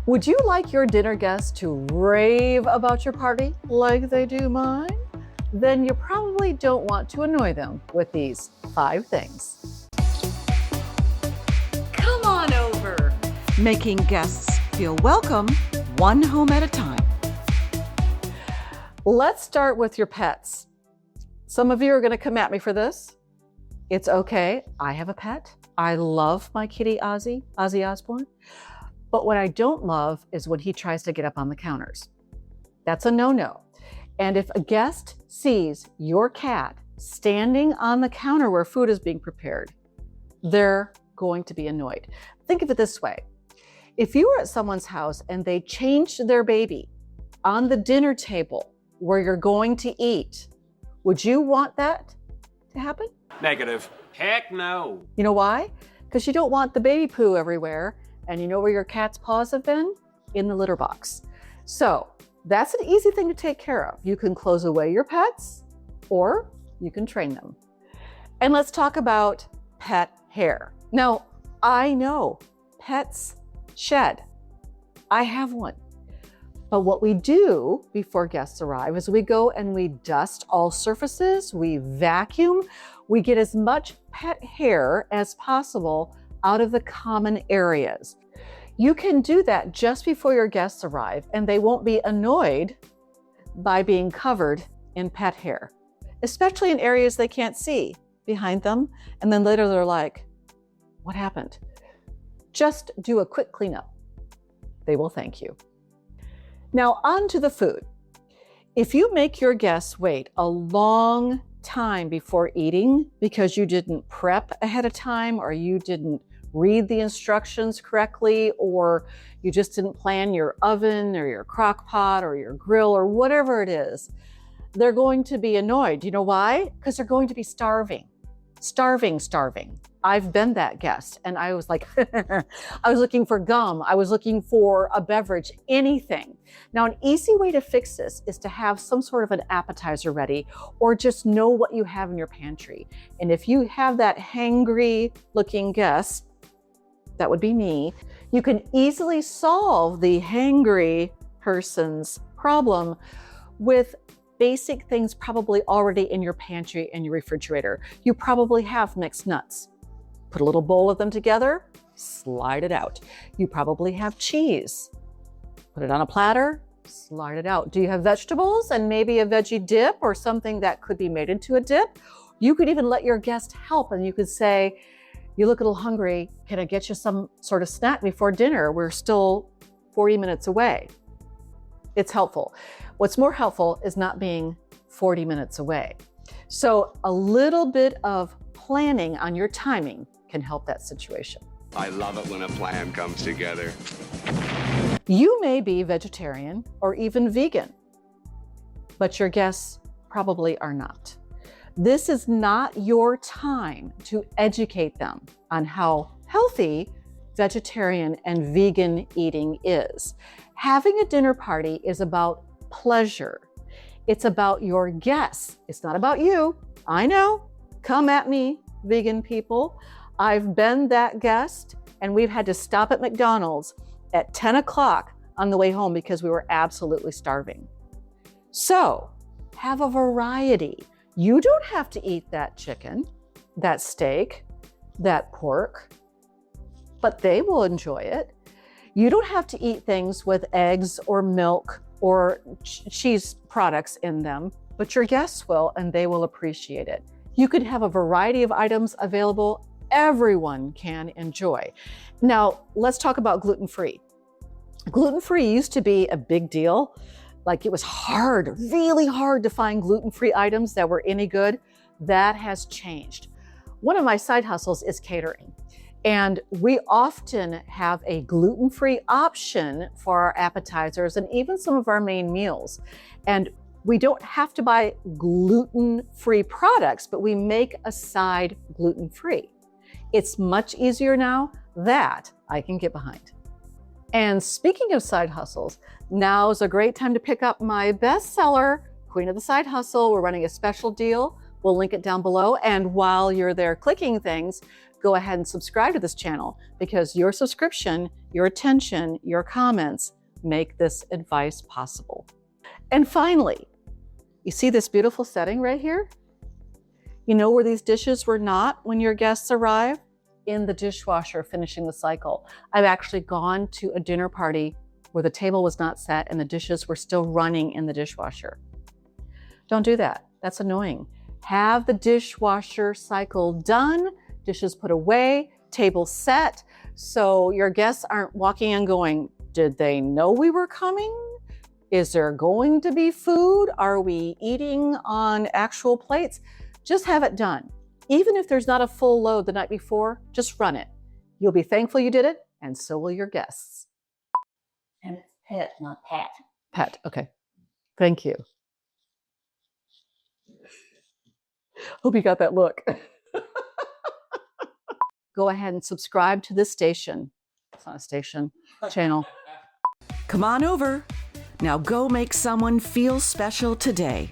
Would you like your dinner guests to rave about your party like they do mine? Then you probably don't want to annoy them with these 5 things. Come on over. Making guests feel welcome, one home at a time. Let's start with your pets. Some of you are going to come at me for this. It's okay. I have a pet. I love my kitty Ozzy Osbourne. But what I don't love is when he tries to get up on the counters. That's a no-no. And if a guest sees your cat standing on the counter where food is being prepared, they're going to be annoyed. Think of it this way. If you were at someone's house and they changed their baby on the dinner table where you're going to eat, would you want that to happen? Negative. Heck no. You know why? Because you don't want the baby poo everywhere. And you know where your cat's paws have been? In the litter box. So that's an easy thing to take care of. You can close away your pets or you can train them. And let's talk about pet hair. Now, I know pets shed. I have one. But what we do before guests arrive is we go and we dust all surfaces, we vacuum, we get as much pet hair as possible out of the common areas. You can do that just before your guests arrive and they won't be annoyed by being covered in pet hair, especially in areas they can't see behind them. And then later they're like, what happened? Just do a quick cleanup. They will thank you. Now on to the food. If you make your guests wait a long time before eating because you didn't prep ahead of time or you didn't read the instructions correctly or you just didn't plan your oven or your crock pot or your grill or whatever it is, they're going to be annoyed. You know why? Because they're going to be starving. Starving. I've been that guest and I was like, I was looking for gum. I was looking for a beverage, anything. Now, an easy way to fix this is to have some sort of an appetizer ready or just know what you have in your pantry. And if you have that hangry looking guest, that would be me, you can easily solve the hangry person's problem with basic things probably already in your pantry and your refrigerator. You probably have mixed nuts. Put a little bowl of them together, slide it out. You probably have cheese. Put it on a platter, slide it out. Do you have vegetables and maybe a veggie dip or something that could be made into a dip? You could even let your guest help and you could say, you look a little hungry, can I get you some sort of snack before dinner? We're still 40 minutes away. It's helpful. What's more helpful is not being 40 minutes away. So a little bit of planning on your timing can help that situation. I love it when a plan comes together. You may be vegetarian or even vegan, but your guests probably are not. This is not your time to educate them on how healthy vegetarian and vegan eating is. Having a dinner party is about pleasure. It's about your guests. It's not about you. I know. Come at me, vegan people. I've been that guest and we've had to stop at McDonald's at 10 o'clock on the way home because we were absolutely starving. So have a variety. You don't have to eat that chicken, that steak, that pork, but they will enjoy it. You don't have to eat things with eggs or milk or cheese products in them, but your guests will, and they will appreciate it. You could have a variety of items available everyone can enjoy. Now, let's talk about gluten-free. Gluten-free used to be a big deal. Like it was hard, really hard to find gluten-free items that were any good. That has changed. One of my side hustles is catering. And we often have a gluten-free option for our appetizers and even some of our main meals. And we don't have to buy gluten-free products, but we make a side gluten-free. It's much easier now. That I can get behind. And speaking of side hustles, now is a great time to pick up my bestseller, Queen of the Side Hustle. We're running a special deal. We'll link it down below. And while you're there clicking things, go ahead and subscribe to this channel because your subscription, your attention, your comments make this advice possible. And finally, you see this beautiful setting right here? You know where these dishes were not when your guests arrive? In the dishwasher, finishing the cycle. I've actually gone to a dinner party where the table was not set and the dishes were still running in the dishwasher. Don't do that. That's annoying. Have the dishwasher cycle done, dishes put away, table set, so your guests aren't walking and going, did they know we were coming? Is there going to be food? Are we eating on actual plates? Just have it done. Even if there's not a full load the night before, just run it. You'll be thankful you did it, and so will your guests. And it's pet, not pat. Pat, okay. Thank you. Hope you got that look. Go ahead and subscribe to this station. It's not a station, channel. Come on over. Now go make someone feel special today.